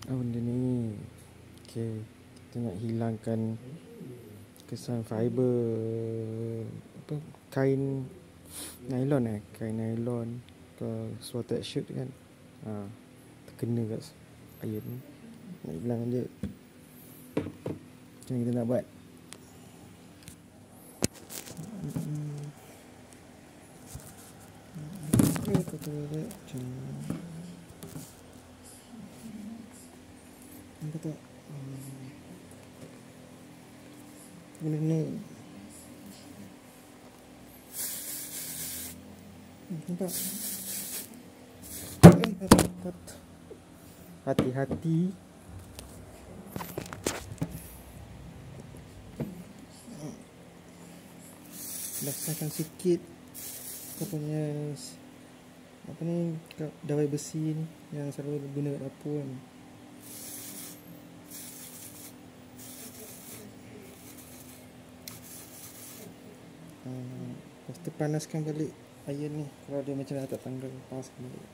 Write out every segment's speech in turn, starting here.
Benda ni. Okay, kita nak hilangkan kesan fiber apa, kain nylon kain nylon ke spotted shirt kan, terkena kat air ni. Nak hilangkan je. Macam mana kita nak buat? Nampak tak? Guna ni. Nampak? Hati-hati. Basahkan sikit kau punya apa ni, dawai besi ni yang selalu guna kat dapur kan. Lepas tu panaskan balik air ni. Kalau dia macam nak tak tanggal, panaskan balik.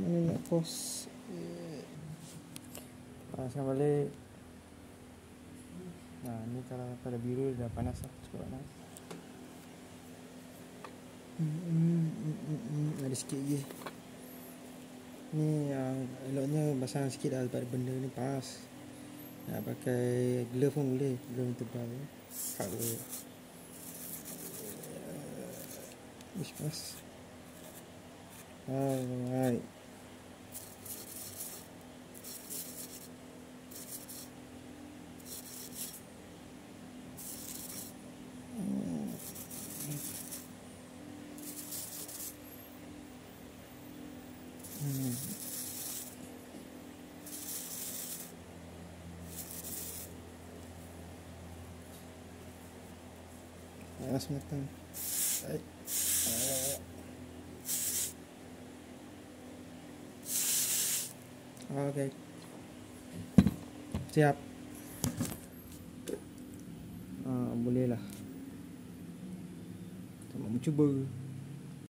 Mana nak pause? Panaskan balik. Ni kalau pada biru dah panas lah, cukup panas. Ada sikit lagi. Ni eloknya basahkan sikit dah sebab benda ni panas. Nak pakai glove pun boleh, glove tebal ni. Kalau panas. Alright. Panas matang. Okay. Siap. Boleh lah. Kita nak mencuba.